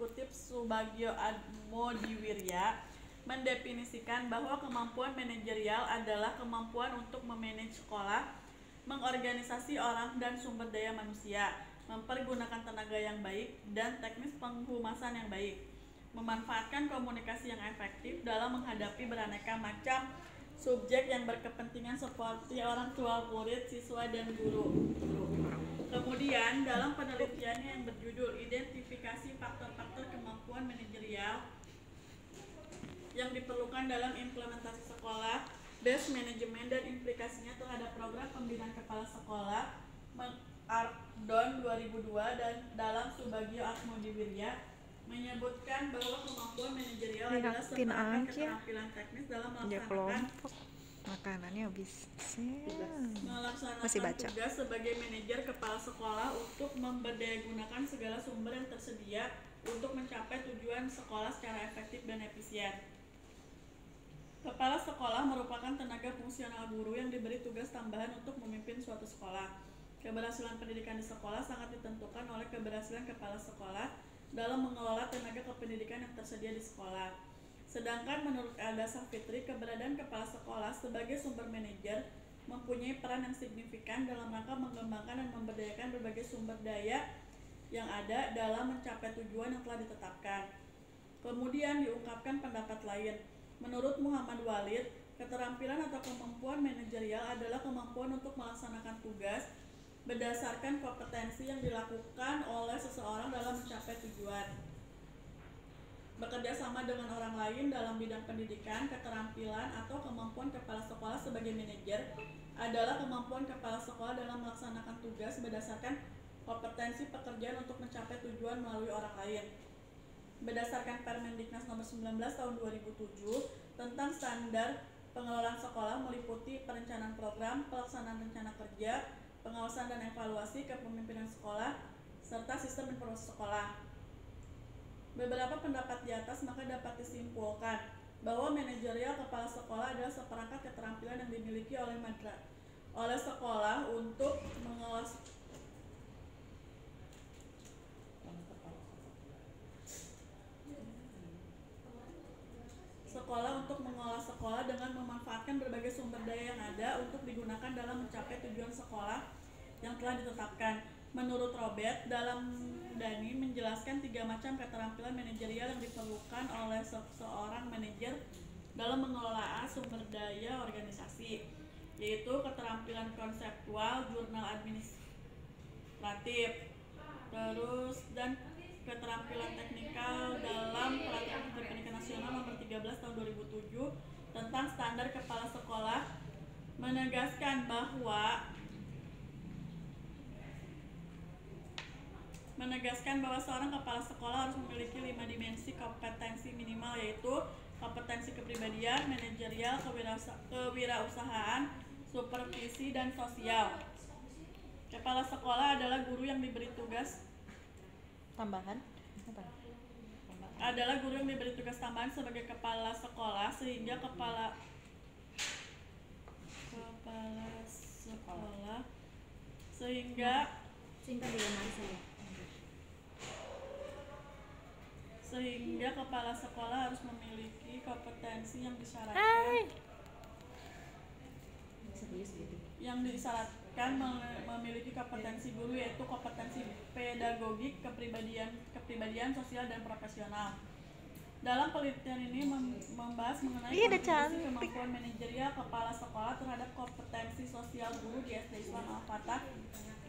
dikutip Subagio Atmodiwirya, mendefinisikan bahwa kemampuan manajerial adalah kemampuan untuk memanage sekolah, mengorganisasi orang dan sumber daya manusia, mempergunakan tenaga yang baik dan teknis penghumasan yang baik, memanfaatkan komunikasi yang efektif dalam menghadapi beraneka macam subjek yang berkepentingan seperti orang tua, murid, siswa, dan guru. Kemudian, dalam penelitiannya yang berjudul Identifikasi Faktor-Faktor Kemampuan Manajerial yang diperlukan dalam implementasi sekolah, base management dan implikasinya terhadap program pembinaan kepala sekolah, Ardon 2002 dan dalam Subagio Atmodiwirya menyebutkan bahwa kemampuan manajerial adalah seperangkat keterampilan teknis dalam melaksanakan makanannya habis masih baca tugas sebagai manajer kepala sekolah untuk memberdayagunakan segala sumber yang tersedia untuk mencapai tujuan sekolah secara efektif dan efisien. Kepala sekolah merupakan tenaga fungsional guru yang diberi tugas tambahan untuk memimpin suatu sekolah. Keberhasilan pendidikan di sekolah sangat ditentukan oleh keberhasilan kepala sekolah dalam mengelola tenaga kependidikan yang tersedia di sekolah. Sedangkan menurut Elda Savitri, keberadaan kepala sekolah sebagai sumber manajer mempunyai peran yang signifikan dalam rangka mengembangkan dan memberdayakan berbagai sumber daya yang ada dalam mencapai tujuan yang telah ditetapkan. Kemudian diungkapkan pendapat lain. Menurut Muhammad Walid, keterampilan atau kemampuan manajerial adalah kemampuan untuk melaksanakan tugas berdasarkan kompetensi yang dilakukan oleh seseorang dalam mencapai tujuan. Bekerja sama dengan orang lain dalam bidang pendidikan, keterampilan atau kemampuan kepala sekolah sebagai manajer adalah kemampuan kepala sekolah dalam melaksanakan tugas berdasarkan kompetensi pekerjaan untuk mencapai tujuan melalui orang lain. Berdasarkan Permendiknas nomor 19 tahun 2007 tentang standar pengelolaan sekolah meliputi perencanaan program, pelaksanaan rencana kerja, pengawasan dan evaluasi kepemimpinan sekolah, serta sistem informasi sekolah. Beberapa pendapat di atas maka dapat disimpulkan bahwa manajerial kepala sekolah adalah seperangkat keterampilan yang dimiliki oleh sekolah untuk mengelola sekolah dengan memanfaatkan berbagai sumber daya yang ada untuk digunakan dalam mencapai tujuan sekolah yang telah ditetapkan. Menurut Robert, dalam Dani menjelaskan 3 macam keterampilan manajerial yang diperlukan oleh seorang manajer dalam mengelola sumber daya organisasi, yaitu keterampilan konseptual, jurnal administratif, dan keterampilan teknikal dalam Peraturan Menteri Pendidikan Nasional nomor 13 tahun 2007 tentang standar kepala sekolah menegaskan bahwa seorang kepala sekolah harus memiliki 5 dimensi kompetensi minimal, yaitu kompetensi kepribadian, manajerial, kewirausahaan, supervisi, dan sosial. Kepala sekolah adalah guru yang diberi tugas tambahan sebagai kepala sekolah sehingga kepala sekolah harus memiliki kompetensi yang disyaratkan memiliki kompetensi guru, yaitu kompetensi pedagogik, kepribadian, sosial, dan profesional. Dalam penelitian ini membahas mengenai kontribusi kemampuan manajerial kepala sekolah terhadap kompetensi sosial guru di SD Islam Al-Fatah,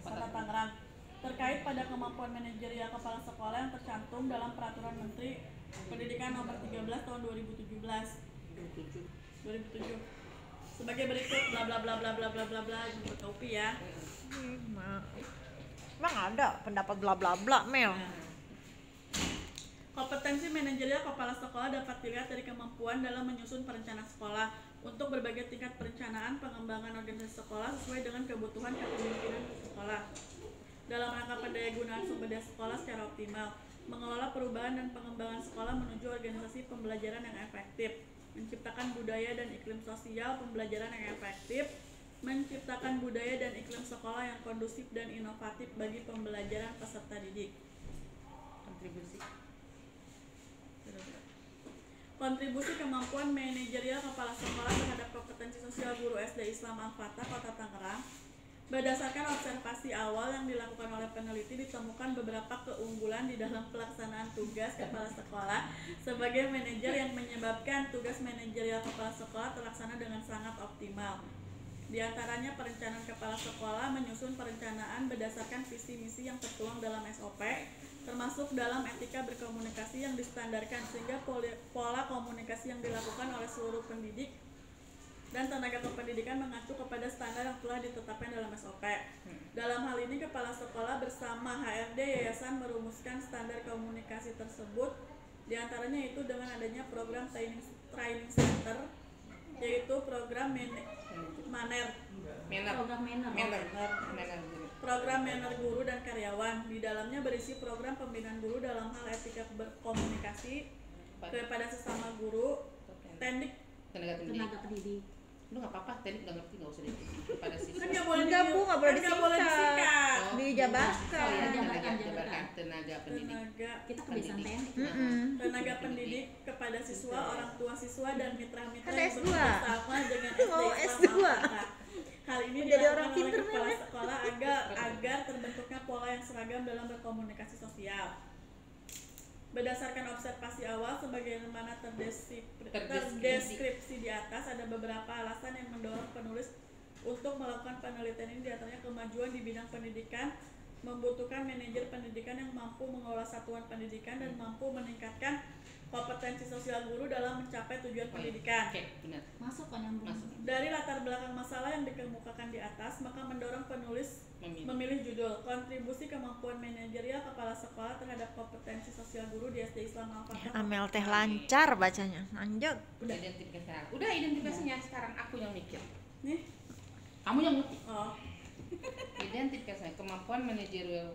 Kota Tangerang. Terkait pada kemampuan manajerial kepala sekolah yang tercantum dalam Peraturan Menteri Pendidikan nomor 13 tahun 2007 sebagai berikut, bla bla bla bla bla bla bla bla, jemput kopi ya. Emang ada pendapat bla bla bla, Mel? Kompetensi manajerial kepala sekolah dapat dilihat dari kemampuan dalam menyusun perencanaan sekolah untuk berbagai tingkat perencanaan pengembangan organisasi sekolah sesuai dengan kebutuhan kepemimpinan sekolah. Dalam rangka pendayagunaan sumber daya sekolah secara optimal, mengelola perubahan dan pengembangan sekolah menuju organisasi pembelajaran yang efektif, menciptakan budaya dan iklim sosial pembelajaran yang efektif, menciptakan budaya dan iklim sekolah yang kondusif dan inovatif bagi pembelajaran peserta didik. Kontribusi kemampuan manajerial kepala sekolah terhadap kompetensi sosial guru SD Islam Al-Fatah Kota Tangerang. Berdasarkan observasi awal yang dilakukan oleh peneliti, ditemukan beberapa keunggulan di dalam pelaksanaan tugas kepala sekolah sebagai manajer yang menyebabkan tugas manajerial kepala sekolah terlaksana dengan sangat optimal. Di antaranya, perencanaan kepala sekolah menyusun perencanaan berdasarkan visi misi yang tertuang dalam SOP, termasuk dalam etika berkomunikasi yang distandarkan, sehingga pola komunikasi yang dilakukan oleh seluruh pendidik dan tenaga kependidikan mengacu kepada standar yang telah ditetapkan dalam SOP. Dalam hal ini, kepala sekolah bersama HRD yayasan merumuskan standar komunikasi tersebut, diantaranya itu dengan adanya program training center, yaitu program program Manner Guru dan Karyawan. Di dalamnya berisi program pembinaan guru dalam hal etika berkomunikasi kepada sesama guru, tenaga pendidik. Lu nggak apa-apa, tadi nggak ngerti, nggak usah pada siswa. Kan nggak boleh disingkat. Dijabarkan. Tenaga pendidik. Kita kebiasaan teknik. Tenaga pendidik kepada siswa, orang tua siswa dan mitra-mitra Ada yang S2. bekerjasama dengan Mau SD S2. Islam Al-Fatah. Hal ini Jadi dilakukan orang oleh pinter kepala banget. sekolah agar terbentuknya pola yang seragam dalam berkomunikasi sosial. Berdasarkan observasi awal sebagaimana terdeskripsi di atas, ada beberapa alasan yang mendorong penulis untuk melakukan penelitian ini, diantaranya kemajuan di bidang pendidikan membutuhkan manajer pendidikan yang mampu mengelola satuan pendidikan dan mampu meningkatkan kompetensi sosial guru dalam mencapai tujuan pendidikan. Benar. Masuk kan yang Dari latar belakang masalah yang dikemukakan di atas, maka mendorong penulis memilih judul Kontribusi Kemampuan Manajerial Kepala Sekolah Terhadap Kompetensi Sosial Guru di SD Islam Al-Fatah. Amel teh lancar bacanya. Lanjut. Udah identifikasinya sekarang aku yang mikir. Nih, Kamu yang ngerti. oh. Identifikasinya kemampuan manajerial